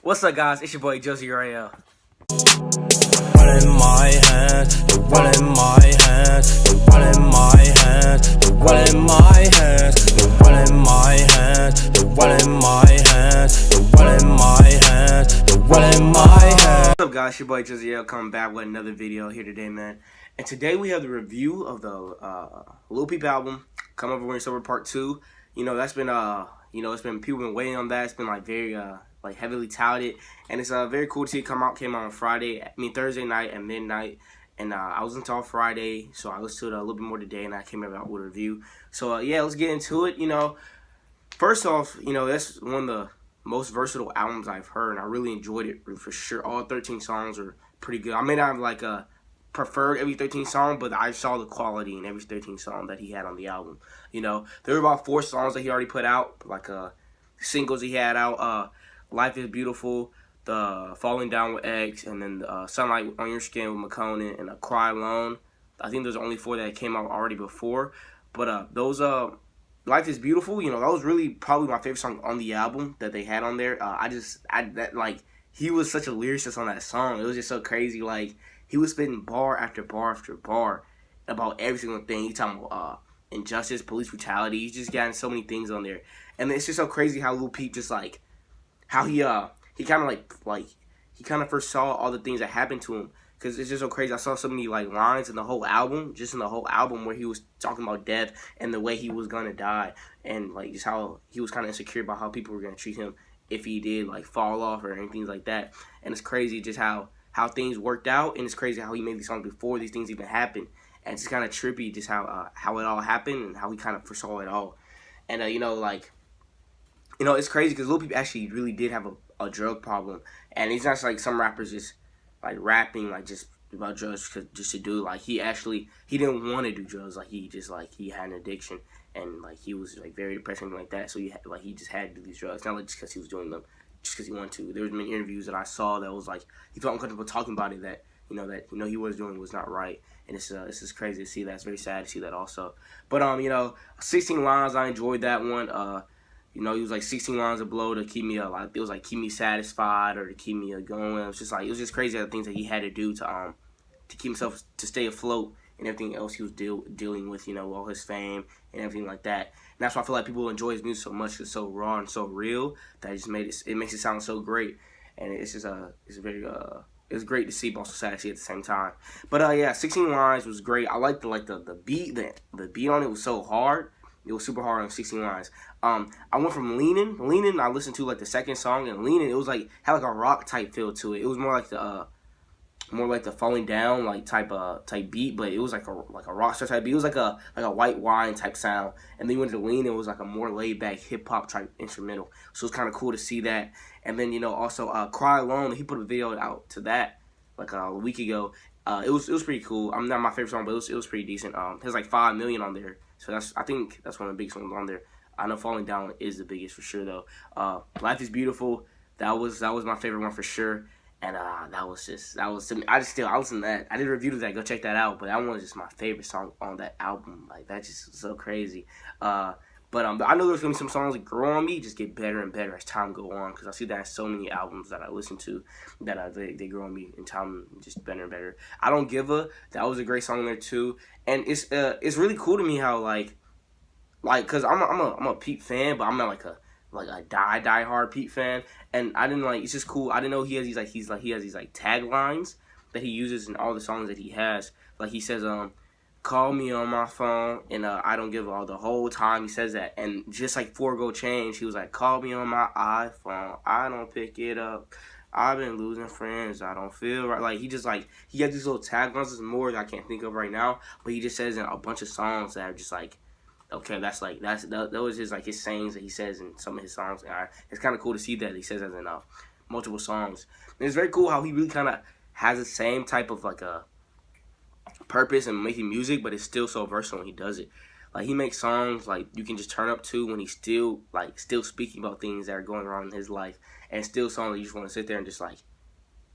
What's up, guys? It's your boy Josie Rael. One in my hand, the one in my hand, the one in my hand, the one in my hand, the one in my hand, the one in my hand, the one in my hand, the one in my hand. What's up, guys? It's your boy Josie Rael coming back with another video here today, man. And today we have the review of the Lil Peep album, Come Over When It's Over Part 2. You know, that's been it's been people been waiting on that. It's been like very like heavily touted, and it's very cool to see it come out. Came out on Thursday night at midnight, and I was until Friday, so I listened to it a little bit more today, and I came out with a review. So yeah, let's get into it. You know, first off, you know, that's one of the most versatile albums I've heard, and I really enjoyed it for sure. All 13 songs are pretty good. I may not have like preferred every 13 song, but I saw the quality in every 13 song that he had on the album. You know, there were about 4 songs that he already put out, like singles he had out. Life is Beautiful, the Falling Down with X, and then Sunlight on Your Skin with McConan, and Cry Alone. I think there's only 4 that came out already before. But those Life is Beautiful, you know, that was really probably my favorite song on the album that they had on there. He was such a lyricist on that song. It was just so crazy. Like, he was spitting bar after bar after bar about every single thing. He's talking about injustice, police brutality. He's just gotten so many things on there. And it's just so crazy how Lil Peep just like, how he kind of he kind of first saw all the things that happened to him. Because it's just so crazy. I saw so many like lines in the whole album, where he was talking about death and the way he was going to die. And like just how he was kind of insecure about how people were going to treat him if he did like fall off or anything like that. And it's crazy just how things worked out, and it's crazy how he made these songs before these things even happened. And it's kind of trippy just how it all happened and how he kind of foresaw it all. And it's crazy because Lil Peep actually really did have a drug problem, and he's not like some rappers just like rapping like just about drugs just to do. Like he didn't want to do drugs. Like he had an addiction, and like he was like very depressed and like that. So he just had to do these drugs, not like just because he was doing them, just because he wanted to. There was many interviews that I saw that was like he felt uncomfortable talking about it, that he was doing was not right. And it's just crazy to see that. It's very sad to see that also. But 16 Lines, I enjoyed that one. He was like 16 lines of blow to keep me it was like keep me satisfied or to keep me going. It was just crazy the things that he had to do to keep himself, to stay afloat, and everything else he was dealing with, all his fame and everything like that. And that's why I feel like people enjoy his music so much. It's so raw and so real that it makes it sound so great. And it's just it's great to see, but also sad to see at the same time. But yeah, 16 Lines was great. I liked the beat. The beat on it was so hard. It was super hard on 16 Lines. I went from Leanin', I listened to like the second song, and Leanin', it was like had like a rock type feel to it. It was more like the Falling Down like type beat, but it was like a rock star type beat. It was like a White Wine type sound. And then you went to Leanin', it was like a more laid back hip hop type instrumental. So it's kind of cool to see that. And then also Cry Alone, he put a video out to that like a week ago. It was pretty cool. I'm not my favorite song, but it was pretty decent. It has like 5 million on there. So I think that's one of the biggest songs on there. I know Falling Down is the biggest for sure though. Life is Beautiful, that was my favorite one for sure. And I listened to that. I did a review of that. Go check that out. But that one was just my favorite song on that album. Like that's just so crazy. But I know there's gonna be some songs that grow on me, just get better and better as time go on. Because I see that in so many albums that I listen to, that they grow on me in time, just better and better. I Don't Give a, that was a great song there too. And it's really cool to me how like cause I'm a Peep fan, but I'm not like a die hard Peep fan. And I didn't it's just cool. I didn't know he has these taglines that he uses in all the songs that he has. Like he says call me on my phone, and I don't give all the whole time he says that. And just like 4 Gold Change, he was like, call me on my iPhone, I don't pick it up, I've been losing friends, I don't feel right. Like he has these little taglines. There's more that I can't think of right now, but he just says in a bunch of songs that are just like, okay, that was his sayings that he says in some of his songs. And it's kind of cool to see that he says that in multiple songs. And it's very cool how he really kind of has the same type of like a purpose in making music, but it's still so versatile when he does it. Like he makes songs like you can just turn up to when he's still speaking about things that are going wrong in his life, and still songs that you just want to sit there and just like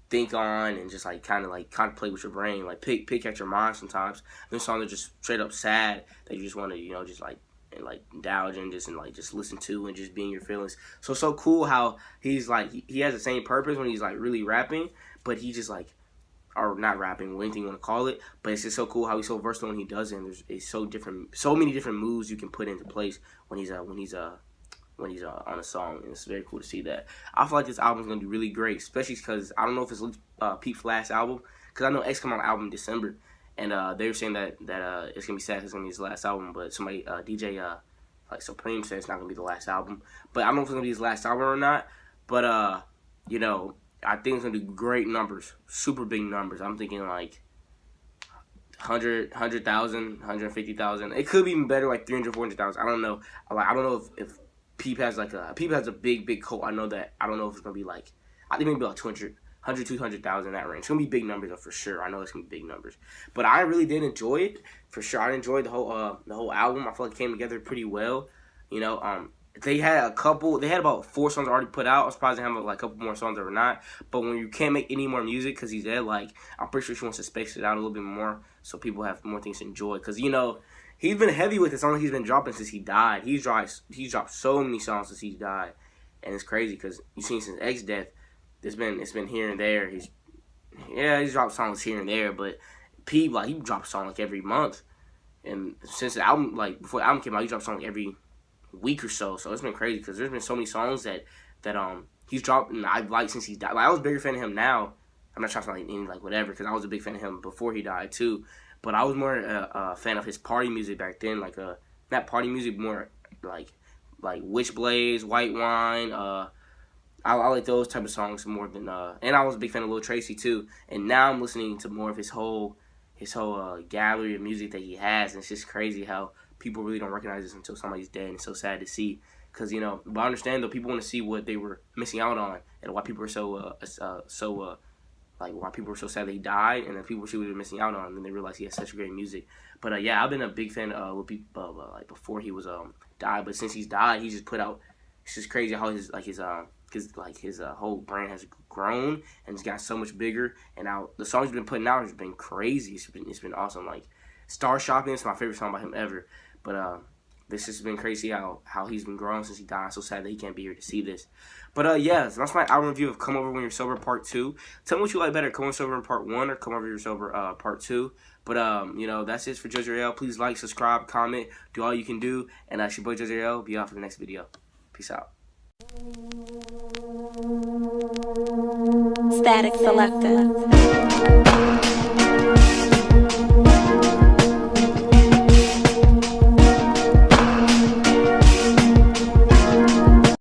think on and just like kind of contemplate with your brain, like pick at your mind sometimes. Then songs are just straight up sad that you just want to just like like indulge and just listen to and just be in your feelings. So it's so cool how he's like he has the same purpose when he's like really rapping, but he just like or not rapping, or anything you want to call it. But it's just so cool how he's so versatile when he does it. And it's so many different moves you can put into place when he's on a song, and it's very cool to see that. I feel like this album's gonna do really great, especially because I don't know if it's Peep's last album, because I know X come out album in December, and they were saying that it's gonna be sad 'cause it's gonna be his last album, but somebody DJ like Supreme said it's not gonna be the last album, but I don't know if it's gonna be his last album or not, but you know, I think it's gonna do great numbers, super big numbers. I'm thinking like 100,000, 150,000. It could be even better, like 300, 400,000. I don't know. I don't know if Peep has a big cult. I know that. I don't know if it's gonna be like, I think maybe like 200,000 that range. It's gonna be big numbers though, for sure. I know it's gonna be big numbers. But I really did enjoy it for sure. I enjoyed the whole album. I feel like it came together pretty well. You know, they had about 4 songs already put out. I was surprised they have like a couple more songs or not. But when you can't make any more music because he's dead, like I'm pretty sure she wants to space it out a little bit more so people have more things to enjoy. Because you know, he's been heavy with the songs he's been dropping since he died. He's dropped so many songs since he died, and it's crazy because you've seen since X death, it's been here and there. He's dropped songs here and there, but Peep, like, he drops a song like every month, and since the album, like before the album came out, he dropped a song every week or so. So it's been crazy because there's been so many songs that he's dropped and I've liked since he died. Like I was a bigger fan of him now. I'm not trying to like any like whatever because I was a big fan of him before he died too. But I was more a fan of his party music back then, like not party music, more like Witchblades, White Wine. I like those type of songs more than and I was a big fan of Lil Tracy too. And now I'm listening to more of his whole gallery of music that he has, and it's just crazy how people really don't recognize this until somebody's dead, and it's so sad to see. Because you know, but I understand though, people want to see what they were missing out on, and why people are why people were so sad that he died, and then people see what they're missing out on, and then they realize he has such great music. But yeah, I've been a big fan of Lil Peep like before he was died, but since he's died, he just put out. It's just crazy how his whole brand has grown and it's gotten so much bigger. And now the songs he's been putting out has been crazy. It's been awesome. Like Star Shopping is my favorite song by him ever. But this has been crazy how he's been growing since he died. I'm so sad that he can't be here to see this. But yeah, so that's my album review of Come Over When You're Sober Part 2. Tell me what you like better, Come Over Sober Part 1 or Come Over You're Sober Part 2. But you know, that's it for JoJo. Please like, subscribe, comment, do all you can do. And it's your boy JoJo. Be off for the next video. Peace out. Static Selector.